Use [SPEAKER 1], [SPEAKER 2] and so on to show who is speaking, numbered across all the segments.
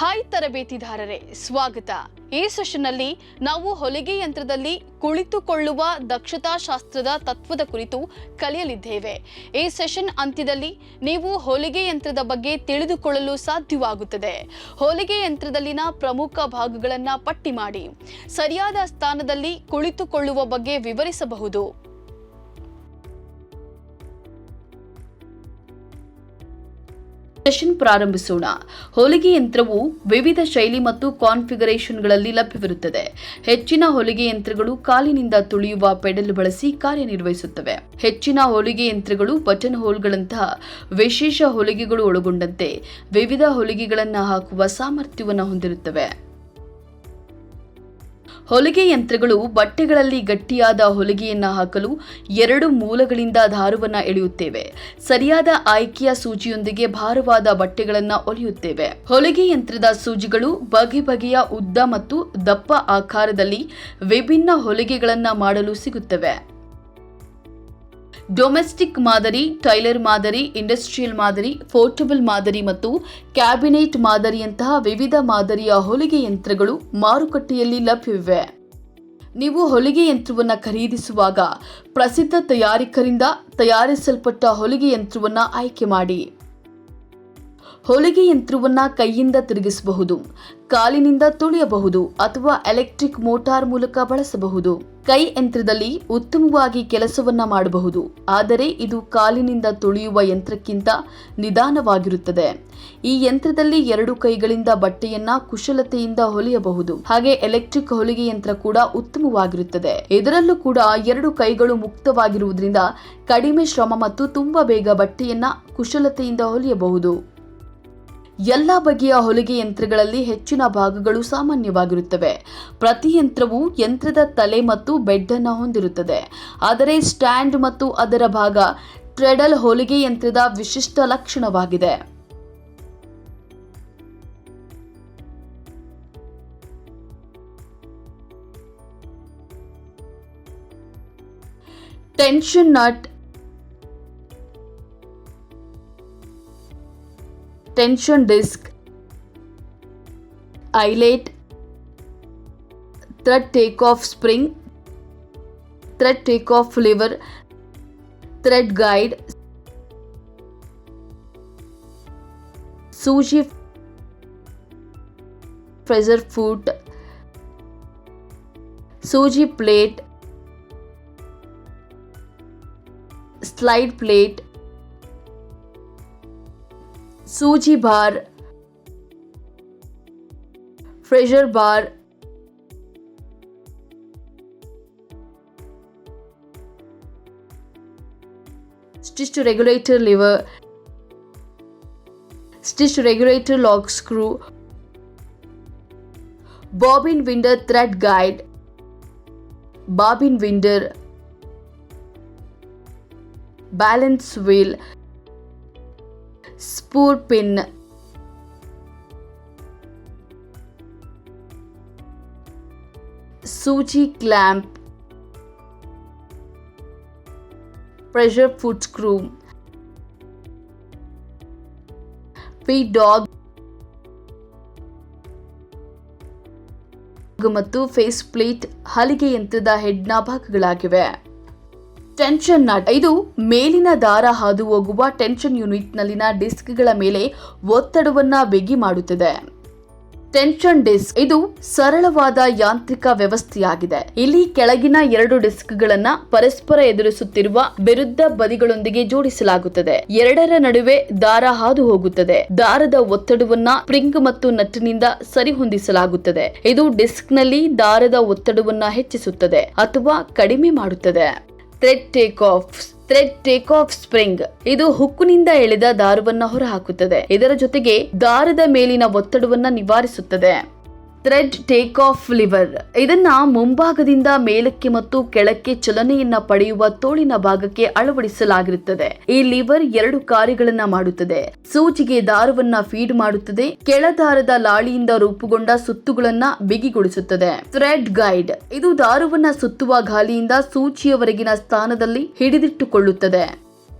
[SPEAKER 1] Hi ತರಬೇತಿದಾರರೇ, ಸ್ವಾಗತ. ಈ ಸೆಷನ್ನಲ್ಲಿ ನಾವು ಹೊಲಿಗೆ ಯಂತ್ರದಲ್ಲಿ ಕುಳಿತುಕೊಳ್ಳುವ ದಕ್ಷತಾ ಶಾಸ್ತ್ರದ ತತ್ವದ ಕುರಿತು ಕಲಿಯಲಿದ್ದೇವೆ. ಈ ಸೆಷನ್ ಅಂತ್ಯದಲ್ಲಿ ನೀವು ಹೊಲಿಗೆ ಯಂತ್ರದ ಬಗ್ಗೆ ತಿಳಿದುಕೊಳ್ಳಲು ಸಾಧ್ಯವಾಗುತ್ತದೆ. ಹೊಲಿಗೆ ಯಂತ್ರದಲ್ಲಿನ ಪ್ರಮುಖ ಭಾಗಗಳನ್ನು ಪಟ್ಟಿ ಮಾಡಿ ಸರಿಯಾದ ಸ್ಥಾನದಲ್ಲಿ ಕುಳಿತುಕೊಳ್ಳುವ ಬಗ್ಗೆ ವಿವರಿಸಬಹುದು. ಸೆಷನ್ ಪ್ರಾರಂಭಿಸೋಣ. ಹೊಲಿಗೆ ಯಂತ್ರವು ವಿವಿಧ ಶೈಲಿ ಮತ್ತು ಕಾನ್ಫಿಗರೇಷನ್ಗಳಲ್ಲಿ ಲಭ್ಯವಿರುತ್ತದೆ. ಹೆಚ್ಚಿನ ಹೊಲಿಗೆ ಯಂತ್ರಗಳು ಕಾಲಿನಿಂದ ತುಳಿಯುವ ಪೆಡಲ್ ಬಳಸಿ ಕಾರ್ಯನಿರ್ವಹಿಸುತ್ತವೆ. ಹೆಚ್ಚಿನ ಹೊಲಿಗೆ ಯಂತ್ರಗಳು ಬಟನ್ ಹೋಲ್ಗಳಂತಹ ವಿಶೇಷ ಹೊಲಿಗೆಗಳು ಒಳಗೊಂಡಂತೆ ವಿವಿಧ ಹೊಲಿಗೆಗಳನ್ನು ಹಾಕುವ ಸಾಮರ್ಥ್ಯವನ್ನು ಹೊಂದಿರುತ್ತವೆ. ಹೊಲಿಗೆ ಯಂತ್ರಗಳು ಬಟ್ಟೆಗಳಲ್ಲಿ ಗಟ್ಟಿಯಾದ ಹೊಲಿಗೆಯನ್ನು ಹಾಕಲು ಎರಡು ಮೂಲಗಳಿಂದ ದಾರವನ್ನು ಎಳೆಯುತ್ತೇವೆ. ಸರಿಯಾದ ಆಯ್ಕೆಯ ಸೂಜಿಯೊಂದಿಗೆ ಭಾರವಾದ ಬಟ್ಟೆಗಳನ್ನು ಹೊಲಿಯುತ್ತೇವೆ. ಹೊಲಿಗೆ ಯಂತ್ರದ ಸೂಜಿಗಳು ಬಗೆ ಬಗೆಯ ಉದ್ದ ಮತ್ತು ದಪ್ಪ ಆಕಾರದಲ್ಲಿ ವಿಭಿನ್ನ ಹೊಲಿಗೆಗಳನ್ನು ಮಾಡಲು ಸಿಗುತ್ತವೆ. ಡೊಮೆಸ್ಟಿಕ್ ಮಾದರಿ, ಟೈಲರ್ ಮಾದರಿ, ಇಂಡಸ್ಟ್ರಿಯಲ್ ಮಾದರಿ, ಪೋರ್ಟಬಲ್ ಮಾದರಿ ಮತ್ತು ಕ್ಯಾಬಿನೆಟ್ ಮಾದರಿಯಂತಹ ವಿವಿಧ ಮಾದರಿಯ ಹೊಲಿಗೆ ಯಂತ್ರಗಳು ಮಾರುಕಟ್ಟೆಯಲ್ಲಿ ಲಭ್ಯವಿವೆ. ನೀವು ಹೊಲಿಗೆ ಯಂತ್ರವನ್ನು ಖರೀದಿಸುವಾಗ ಪ್ರಸಿದ್ಧ ತಯಾರಕರಿಂದ ತಯಾರಿಸಲ್ಪಟ್ಟ ಹೊಲಿಗೆ ಯಂತ್ರವನ್ನು ಆಯ್ಕೆ ಮಾಡಿ. ಹೊಲಿಗೆ ಯಂತ್ರವನ್ನು ಕೈಯಿಂದ ತಿರುಗಿಸಬಹುದು, ಕಾಲಿನಿಂದ ತುಳಿಯಬಹುದು ಅಥವಾ ಎಲೆಕ್ಟ್ರಿಕ್ ಮೋಟಾರ್ ಮೂಲಕ ಬಳಸಬಹುದು. ಕೈ ಯಂತ್ರದಲ್ಲಿ ಉತ್ತಮವಾಗಿ ಕೆಲಸವನ್ನ ಮಾಡಬಹುದು, ಆದರೆ ಇದು ಕಾಲಿನಿಂದ ತುಳಿಯುವ ಯಂತ್ರಕ್ಕಿಂತ ನಿಧಾನವಾಗಿರುತ್ತದೆ. ಈ ಯಂತ್ರದಲ್ಲಿ ಎರಡು ಕೈಗಳಿಂದ ಬಟ್ಟೆಯನ್ನ ಕುಶಲತೆಯಿಂದ ಹೊಲಿಯಬಹುದು. ಹಾಗೆ ಎಲೆಕ್ಟ್ರಿಕ್ ಹೊಲಿಗೆ ಯಂತ್ರ ಕೂಡ ಉತ್ತಮವಾಗಿರುತ್ತದೆ. ಇದರಲ್ಲೂ ಕೂಡ ಎರಡು ಕೈಗಳು ಮುಕ್ತವಾಗಿರುವುದರಿಂದ ಕಡಿಮೆ ಶ್ರಮ ಮತ್ತು ತುಂಬಾ ಬೇಗ ಬಟ್ಟೆಯನ್ನ ಕುಶಲತೆಯಿಂದ ಹೊಲಿಯಬಹುದು. ಎಲ್ಲ ಬಗೆಯ ಹೊಲಿಗೆ ಯಂತ್ರಗಳಲ್ಲಿ ಹೆಚ್ಚಿನ ಭಾಗಗಳು ಸಾಮಾನ್ಯವಾಗಿರುತ್ತವೆ. ಪ್ರತಿ ಯಂತ್ರವು ಯಂತ್ರದ ತಲೆ ಮತ್ತು ಬೆಡ್ ಅನ್ನು ಹೊಂದಿರುತ್ತದೆ, ಆದರೆ ಸ್ಟ್ಯಾಂಡ್ ಮತ್ತು ಅದರ ಭಾಗ ಟ್ರೆಡಲ್ ಹೊಲಿಗೆ ಯಂತ್ರದ ವಿಶಿಷ್ಟ ಲಕ್ಷಣವಾಗಿದೆ. Tension nut, tension disc, eyelet, thread take off spring, thread take off lever, thread guide, ಸೂಜಿ ಫ್ರೆಜರ್ ಫುಟ್, ಸೂಜಿ ಪ್ಲೇಟ್, ಸ್ಲೈಡ್ ಪ್ಲೇಟ್, ಸೂಜಿ bar, presser bar, stitch regulator lever, stitch regulator lock screw, bobbin winder thread guide, bobbin winder, balance wheel, spool pin, ಸೂಜಿ clamp, pressure foot screw, feed dog ಮತ್ತು face plate ಹಲಿಗೆ ಯಂತ್ರದ ಹೆಡ್ನ ಭಾಗಗಳಾಗಿವೆ. Tension nut, ಇದು ಮೇಲಿನ ದಾರ ಹಾದು ಹೋಗುವ ಟೆನ್ಷನ್ ಯೂನಿಟ್ ನಲ್ಲಿನ ಡಿಸ್ಕ್ಗಳ ಮೇಲೆ ಒತ್ತಡವನ್ನ ಬಿಗಿ ಮಾಡುತ್ತದೆ. ಟೆನ್ಷನ್ ಡಿಸ್ಕ್, ಇದು ಸರಳವಾದ ಯಾಂತ್ರಿಕ ವ್ಯವಸ್ಥೆಯಾಗಿದೆ. ಇಲ್ಲಿ ಕೆಳಗಿನ ಎರಡು ಡಿಸ್ಕ್ಗಳನ್ನ ಪರಸ್ಪರ ಎದುರಿಸುತ್ತಿರುವ ವಿರುದ್ಧ ಬದಿಗಳೊಂದಿಗೆ ಜೋಡಿಸಲಾಗುತ್ತದೆ. ಎರಡರ ನಡುವೆ ದಾರ ಹಾದು ಹೋಗುತ್ತದೆ. ದಾರದ ಒತ್ತಡವನ್ನ ಸ್ಪ್ರಿಂಗ್ ಮತ್ತು ನಟ್ಟಿನಿಂದ ಸರಿಹೊಂದಿಸಲಾಗುತ್ತದೆ. ಇದು ಡಿಸ್ಕ್ ನಲ್ಲಿ ದಾರದ ಒತ್ತಡವನ್ನ ಹೆಚ್ಚಿಸುತ್ತದೆ ಅಥವಾ ಕಡಿಮೆ ಮಾಡುತ್ತದೆ. ಥ್ರೆಡ್ ಟೇಕ್ ಆಫ್ ಸ್ಪ್ರಿಂಗ್, ಇದು ಹುಕ್ಕಿನಿಂದ ಎಳೆದ ದಾರವನ್ನು ಹೊರಹಾಕುತ್ತದೆ. ಇದರ ಜೊತೆಗೆ ದಾರದ ಮೇಲಿನ ಒತ್ತಡವನ್ನು ನಿವಾರಿಸುತ್ತದೆ. ಥ್ರೆಡ್ ಟೇಕ್ ಆಫ್ ಲಿವರ್, ಇದನ್ನ ಮುಂಭಾಗದಿಂದ ಮೇಲಕ್ಕೆ ಮತ್ತು ಕೆಳಕ್ಕೆ ಚಲನೆಯನ್ನ ಪಡೆಯುವ ತೋಳಿನ ಭಾಗಕ್ಕೆ ಅಳವಡಿಸಲಾಗಿರುತ್ತದೆ. ಈ ಲಿವರ್ ಎರಡು ಕಾರ್ಯಗಳನ್ನ ಮಾಡುತ್ತದೆ. ಸೂಜಿಗೆ ದಾರವನ್ನ ಫೀಡ್ ಮಾಡುತ್ತದೆ, ಕೆಳದಾರದ ಲಾಳಿಯಿಂದ ರೂಪುಗೊಂಡ ಸುತ್ತುಗಳನ್ನ ಬಿಗಿಗೊಳಿಸುತ್ತದೆ. ಥ್ರೆಡ್ ಗೈಡ್, ಇದು ದಾರವನ್ನ ಸುತ್ತುವ ಗಾಲಿಯಿಂದ ಸೂಜಿಯವರೆಗಿನ ಸ್ಥಾನದಲ್ಲಿ ಹಿಡಿದಿಟ್ಟುಕೊಳ್ಳುತ್ತದೆ.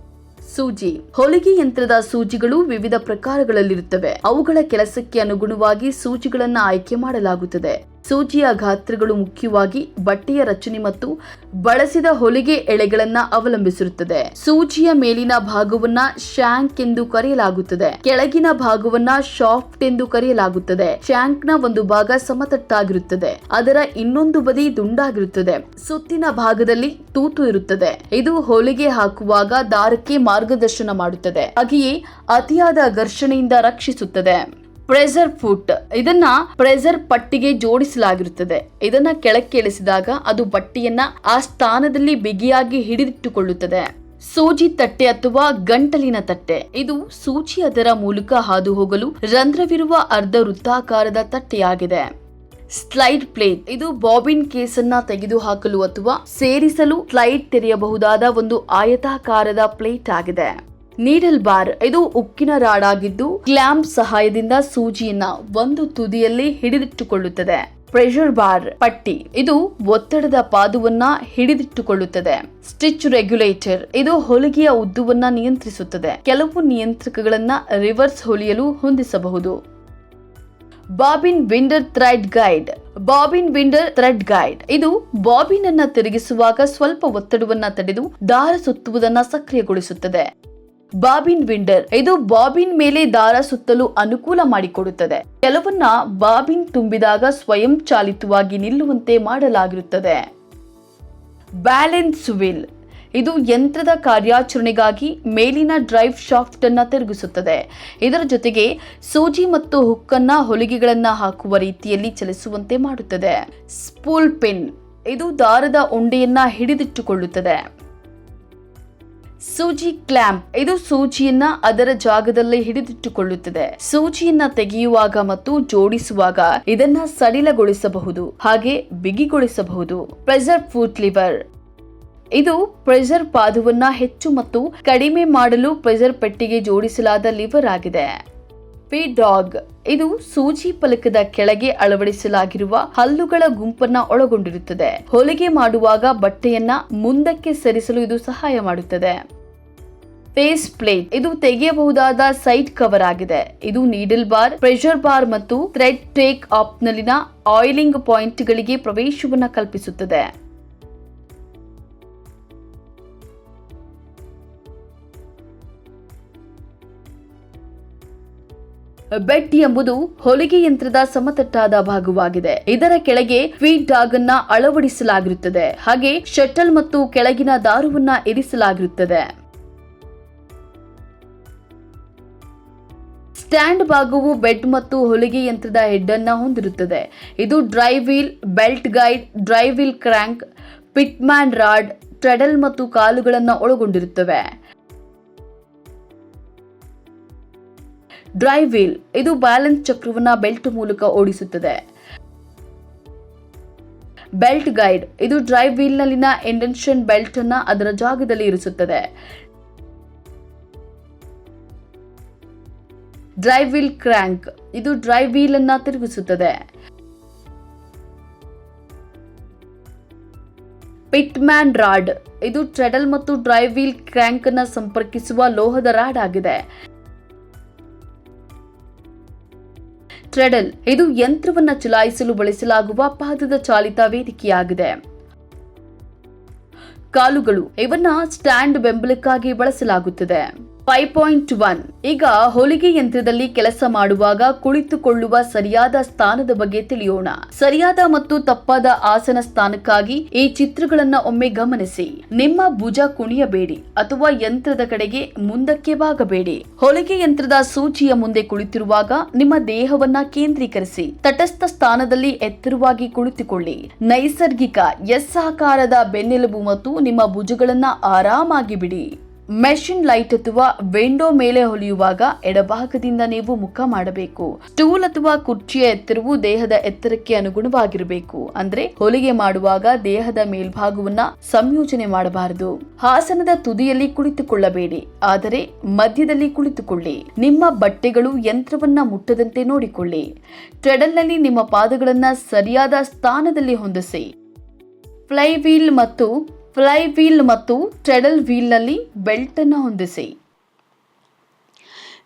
[SPEAKER 1] ಸೂಜಿ. ಹೊಲಿಗೆ ಯಂತ್ರದ ಸೂಜಿಗಳು ವಿವಿಧ ಪ್ರಕಾರಗಳಲ್ಲಿರುತ್ತವೆ. ಅವುಗಳ ಕೆಲಸಕ್ಕೆ ಅನುಗುಣವಾಗಿ ಸೂಜಿಗಳನ್ನು ಆಯ್ಕೆ ಮಾಡಲಾಗುತ್ತದೆ. ಸೂಜಿಯ ಗಾತ್ರಗಳು ಮುಖ್ಯವಾಗಿ ಬಟ್ಟೆಯ ರಚನೆ ಮತ್ತು ಬಳಸಿದ ಹೊಲಿಗೆ ಎಳೆಗಳನ್ನ ಅವಲಂಬಿಸಿರುತ್ತದೆ. ಸೂಜಿಯ ಮೇಲಿನ ಭಾಗವನ್ನ ಶ್ಯಾಂಕ್ ಎಂದು ಕರೆಯಲಾಗುತ್ತದೆ. ಕೆಳಗಿನ ಭಾಗವನ್ನ ಶಾಫ್ಟ್ ಎಂದು ಕರೆಯಲಾಗುತ್ತದೆ. ಶ್ಯಾಂಕ್ ನ ಒಂದು ಭಾಗ ಸಮತಟ್ಟಾಗಿರುತ್ತದೆ, ಅದರ ಇನ್ನೊಂದು ಬದಿ ದುಂಡಾಗಿರುತ್ತದೆ. ಸುತ್ತಿನ ಭಾಗದಲ್ಲಿ ತೂತು ಇರುತ್ತದೆ. ಇದು ಹೊಲಿಗೆ ಹಾಕುವಾಗ ದಾರಕ್ಕೆ ಮಾರ್ಗದರ್ಶನ ಮಾಡುತ್ತದೆ, ಹಾಗೆಯೇ ಅತಿಯಾದ ಘರ್ಷಣೆಯಿಂದ ರಕ್ಷಿಸುತ್ತದೆ. ಪ್ರೆಸರ್ ಫುಟ್, ಇದನ್ನ ಪ್ರೆಸರ್ ಪಟ್ಟಿಗೆ ಜೋಡಿಸಲಾಗಿರುತ್ತದೆ. ಇದನ್ನ ಕೆಳಕ್ಕೆ ಇಳಿಸಿದಾಗ ಅದು ಬಟ್ಟೆಯನ್ನ ಆ ಸ್ಥಾನದಲ್ಲಿ ಬಿಗಿಯಾಗಿ ಹಿಡಿದಿಟ್ಟುಕೊಳ್ಳುತ್ತದೆ. ಸೂಜಿ ತಟ್ಟೆ ಅಥವಾ ಗಂಟಲಿನ ತಟ್ಟೆ, ಇದು ಸೂಜಿ ಅದರ ಮೂಲಕ ಹಾದು ಹೋಗಲು ರಂಧ್ರವಿರುವ ಅರ್ಧ ವೃತ್ತಾಕಾರದ ತಟ್ಟೆಯಾಗಿದೆ. ಸ್ಲೈಡ್ ಪ್ಲೇಟ್, ಇದು ಬಾಬಿನ್ ಕೇಸನ್ನ ತೆಗೆದುಹಾಕಲು ಅಥವಾ ಸೇರಿಸಲು ಸ್ಲೈಡ್ ತೆರೆಯಬಹುದಾದ ಒಂದು ಆಯತಾಕಾರದ ಪ್ಲೇಟ್ ಆಗಿದೆ. ನೀಡಲ್ ಬಾರ್, ಇದು ಉಕ್ಕಿನ ರಾಡ್ ಆಗಿದ್ದು ಕ್ಲ್ಯಾಂಪ್ ಸಹಾಯದಿಂದ ಸೂಜಿಯನ್ನ ಒಂದು ತುದಿಯಲ್ಲಿ ಹಿಡಿದಿಟ್ಟುಕೊಳ್ಳುತ್ತದೆ. ಪ್ರೆಷರ್ ಬಾರ್ ಪಟ್ಟಿ, ಇದು ಒತ್ತಡದ ಪಾದವನ್ನ ಹಿಡಿದಿಟ್ಟುಕೊಳ್ಳುತ್ತದೆ. ಸ್ಟಿಚ್ ರೆಗ್ಯುಲೇಟರ್, ಇದು ಹೊಲಿಗೆಯ ಉದ್ದವನ್ನ ನಿಯಂತ್ರಿಸುತ್ತದೆ. ಕೆಲವು ನಿಯಂತ್ರಕಗಳನ್ನ ರಿವರ್ಸ್ ಹೊಲಿಯಲು ಹೊಂದಿಸಬಹುದು. Bobbin winder thread guide. Bobbin winder thread guide, ಇದು ಬಾಬಿನ್ ಅನ್ನ ತಿರುಗಿಸುವಾಗ ಸ್ವಲ್ಪ ಒತ್ತಡವನ್ನ ತಡೆದು ದಾರ ಸುತ್ತುವುದನ್ನ ಸಕ್ರಿಯಗೊಳಿಸುತ್ತದೆ. ಬಾಬಿನ್ ವಿಂಡರ್, ಇದು ಬಾಬಿನ್ ಮೇಲೆ ದಾರ ಸುತ್ತಲು ಅನುಕೂಲ ಮಾಡಿಕೊಡುತ್ತದೆ. ಕೆಲವನ್ನ ಬಾಬಿನ್ ತುಂಬಿದಾಗ ಸ್ವಯಂ ಚಾಲಿತವಾಗಿ ನಿಲ್ಲುವಂತೆ ಮಾಡಲಾಗಿರುತ್ತದೆ. ಬ್ಯಾಲೆನ್ಸ್ ವೀಲ್, ಇದು ಯಂತ್ರದ ಕಾರ್ಯಾಚರಣೆಗಾಗಿ ಮೇಲಿನ ಡ್ರೈವ್ ಶಾಫ್ಟ್ ಅನ್ನ ತಿರುಗಿಸುತ್ತದೆ. ಇದರ ಜೊತೆಗೆ ಸೂಜಿ ಮತ್ತು ಹುಕ್ಕನ್ನ ಹೊಲಿಗೆಗಳನ್ನ ಹಾಕುವ ರೀತಿಯಲ್ಲಿ ಚಲಿಸುವಂತೆ ಮಾಡುತ್ತದೆ. ಸ್ಪೂಲ್ ಪಿನ್, ಇದು ದಾರದ ಉಂಡೆಯನ್ನ ಹಿಡಿದಿಟ್ಟುಕೊಳ್ಳುತ್ತದೆ. ಸೂಜಿ ಕ್ಲ್ಯಾಂಪ್, ಇದು ಸೂಜಿಯನ್ನ ಅದರ ಜಾಗದಲ್ಲಿ ಹಿಡಿದಿಟ್ಟುಕೊಳ್ಳುತ್ತದೆ. ಸೂಜಿಯನ್ನ ತೆಗೆಯುವಾಗ ಮತ್ತು ಜೋಡಿಸುವಾಗ ಇದನ್ನ ಸಡಿಲಗೊಳಿಸಬಹುದು, ಹಾಗೆ ಬಿಗಿಗೊಳಿಸಬಹುದು. ಪ್ರೆಸರ್ ಫುಟ್ ಲಿವರ್, ಇದು ಪ್ರೆಸರ್ ಪಾದವನ್ನ ಹೆಚ್ಚು ಮತ್ತು ಕಡಿಮೆ ಮಾಡಲು ಪ್ರೆಸರ್ ಪೆಟ್ಟಿಗೆ ಜೋಡಿಸಲಾದ ಲಿವರ್ ಆಗಿದೆ. ಫೀಡ್ ಡಾಗ್, ಇದು ಸೂಜಿ ಫಲಕದ ಕೆಳಗೆ ಅಳವಡಿಸಲಾಗಿರುವ ಹಲ್ಲುಗಳ ಗುಂಪನ್ನ ಒಳಗೊಂಡಿರುತ್ತದೆ. ಹೊಲಿಗೆ ಮಾಡುವಾಗ ಬಟ್ಟೆಯನ್ನ ಮುಂದಕ್ಕೆ ಸರಿಸಲು ಇದು ಸಹಾಯ ಮಾಡುತ್ತದೆ. ಫೇಸ್ ಪ್ಲೇಟ್, ಇದು ತೆಗೆಯಬಹುದಾದ ಸೈಡ್ ಕವರ್ ಆಗಿದೆ. ಇದು ನೀಡಲ್ ಬಾರ್, ಪ್ರೆಷರ್ ಬಾರ್ ಮತ್ತು ಥ್ರೆಡ್ ಟೇಕ್ ಆಫ್ ನಲ್ಲಿನ ಆಯಿಲಿಂಗ್ ಪಾಯಿಂಟ್ ಗಳಿಗೆ ಪ್ರವೇಶವನ್ನ ಕಲ್ಪಿಸುತ್ತದೆ. ಬೆಡ್ ಎಂಬುದು ಹೊಲಿಗೆ ಯಂತ್ರದ ಸಮತಟ್ಟಾದ ಭಾಗವಾಗಿದೆ. ಇದರ ಕೆಳಗೆ ಫೀಡ್ ಡಾಗ್ ಅನ್ನ ಅಳವಡಿಸಲಾಗಿರುತ್ತದೆ, ಹಾಗೆ ಶಟಲ್ ಮತ್ತು ಕೆಳಗಿನ ದಾರವನ್ನ ಇರಿಸಲಾಗಿರುತ್ತದೆ. ಸ್ಟ್ಯಾಂಡ್ ಭಾಗವು ಬೆಡ್ ಮತ್ತು ಹೊಲಿಗೆ ಯಂತ್ರದ ಹೆಡ್ ಅನ್ನ ಹೊಂದಿರುತ್ತದೆ. ಇದು drive wheel, belt guide, drive wheel crank, pitman rod, treadle ಮತ್ತು ಕಾಲುಗಳನ್ನು ಒಳಗೊಂಡಿರುತ್ತವೆ. ಡ್ರೈವ್ ವೀಲ್, ಇದು ಬ್ಯಾಲೆನ್ಸ್ ಚಕ್ರವನ್ನ ಬೆಲ್ಟ್ ಮೂಲಕ ಓಡಿಸುತ್ತದೆ. ಬೆಲ್ಟ್ ಗೈಡ್, ಇದು ಡ್ರೈವ್ ವೀಲ್ ನಲ್ಲಿನ ಇಂಡೆನ್ಷನ್ ಬೆಲ್ಟ್ ಅನ್ನ ಅದರ ಜಾಗದಲ್ಲಿ ಇರಿಸುತ್ತದೆ. ಡ್ರೈವ್ ವೀಲ್ ಕ್ರ್ಯಾಂಕ್, ಇದು ಡ್ರೈವ್ ವೀಲ್ ಅನ್ನ ತಿರುಗಿಸುತ್ತದೆ. ಪಿಟ್ಮ್ಯಾನ್ ರಾಡ್, ಇದು ಟ್ರೆಡಲ್ ಮತ್ತು ಡ್ರೈವ್ ವೀಲ್ ಕ್ರ್ಯಾಂಕ್ ಅನ್ನ ಸಂಪರ್ಕಿಸುವ ಲೋಹದ ರಾಡ್ ಆಗಿದೆ. ಟ್ರೆಡಲ್, ಇದು ಯಂತ್ರವನ್ನ ಚಲಾಯಿಸಲು ಬಳಸಲಾಗುವ ಪಾದದ ಚಾಲಿತ ವೇದಿಕೆಯಾಗಿದೆ. ಕಾಲುಗಳು, ಇವನ್ನ ಸ್ಟ್ಯಾಂಡ್ ಬೆಂಬಲಕ್ಕಾಗಿ ಬಳಸಲಾಗುತ್ತದೆ. 5.1 ಈಗ ಹೊಲಿಗೆ ಯಂತ್ರದಲ್ಲಿ ಕೆಲಸ ಮಾಡುವಾಗ ಕುಳಿತುಕೊಳ್ಳುವ ಸರಿಯಾದ ಸ್ಥಾನದ ಬಗ್ಗೆ ತಿಳಿಯೋಣ. ಸರಿಯಾದ ಮತ್ತು ತಪ್ಪಾದ ಆಸನ ಸ್ಥಾನಕ್ಕಾಗಿ ಈ ಚಿತ್ರಗಳನ್ನ ಒಮ್ಮೆ ಗಮನಿಸಿ. ನಿಮ್ಮ ಭುಜ ಕುಣಿಯಬೇಡಿ ಅಥವಾ ಯಂತ್ರದ ಕಡೆಗೆ ಮುಂದಕ್ಕೆ ಬಾಗಬೇಡಿ. ಹೊಲಿಗೆ ಯಂತ್ರದ ಸೂಜಿಯ ಮುಂದೆ ಕುಳಿತಿರುವಾಗ ನಿಮ್ಮ ದೇಹವನ್ನ ಕೇಂದ್ರೀಕರಿಸಿ. ತಟಸ್ಥ ಸ್ಥಾನದಲ್ಲಿ ಎತ್ತರವಾಗಿ ಕುಳಿತುಕೊಳ್ಳಿ. ನೈಸರ್ಗಿಕ ಎಸ್ ಆಕಾರದ ಬೆನ್ನೆಲುಬು ಮತ್ತು ನಿಮ್ಮ ಭುಜಗಳನ್ನ ಆರಾಮಾಗಿ ಬಿಡಿ. ಮೆಷಿನ್ ಲೈಟ್ ಅಥವಾ ವಿಂಡೋ ಮೇಲೆ ಹೊಲಿಯುವಾಗ ಎಡಭಾಗದಿಂದ ನೀವು ಮುಖ ಮಾಡಬೇಕು. ಸ್ಟೂಲ್ ಅಥವಾ ಕುರ್ಚಿಯ ಎತ್ತರವು ದೇಹದ ಎತ್ತರಕ್ಕೆ ಅನುಗುಣವಾಗಿರಬೇಕು. ಅಂದ್ರೆ ಹೊಲಿಗೆ ಮಾಡುವಾಗ ದೇಹದ ಮೇಲ್ಭಾಗವನ್ನ ಸಂಯೋಜನೆ ಮಾಡಬಾರದು. ಹಾಸನದ ತುದಿಯಲ್ಲಿ ಕುಳಿತುಕೊಳ್ಳಬೇಡಿ, ಆದರೆ ಮಧ್ಯದಲ್ಲಿ ಕುಳಿತುಕೊಳ್ಳಿ. ನಿಮ್ಮ ಬಟ್ಟೆಗಳು ಯಂತ್ರವನ್ನ ಮುಟ್ಟದಂತೆ ನೋಡಿಕೊಳ್ಳಿ. ಟ್ರೆಡಲ್ನಲ್ಲಿ ನಿಮ್ಮ ಪಾದಗಳನ್ನ ಸರಿಯಾದ ಸ್ಥಾನದಲ್ಲಿ ಹೊಂದಿಸಿ. ಫ್ಲೈ ವೀಲ್ ಮತ್ತು ಟ್ರೆಡಲ್ ವೀಲ್ ನಲ್ಲಿ ಬೆಲ್ಟ್ ಅನ್ನು ಹೊಂದಿಸಿ.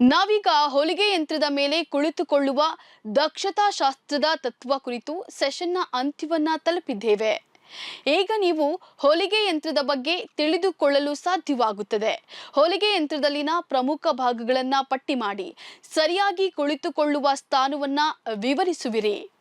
[SPEAKER 1] ನಾವೀಗ ಹೊಲಿಗೆ ಯಂತ್ರದ ಮೇಲೆ ಕುಳಿತುಕೊಳ್ಳುವ ದಕ್ಷತಾ ಶಾಸ್ತ್ರದ ತತ್ವ ಕುರಿತು ಸೆಷನ್ನ ಅಂತ್ಯವನ್ನ ತಲುಪಿದ್ದೇವೆ. ಈಗ ನೀವು ಹೊಲಿಗೆ ಯಂತ್ರದ ಬಗ್ಗೆ ತಿಳಿದುಕೊಳ್ಳಲು ಸಾಧ್ಯವಾಗುತ್ತದೆ. ಹೊಲಿಗೆ ಯಂತ್ರದಲ್ಲಿನ ಪ್ರಮುಖ ಭಾಗಗಳನ್ನು ಪಟ್ಟಿ ಮಾಡಿ ಸರಿಯಾಗಿ ಕುಳಿತುಕೊಳ್ಳುವ ಸ್ಥಾನವನ್ನ ವಿವರಿಸುವಿರಿ.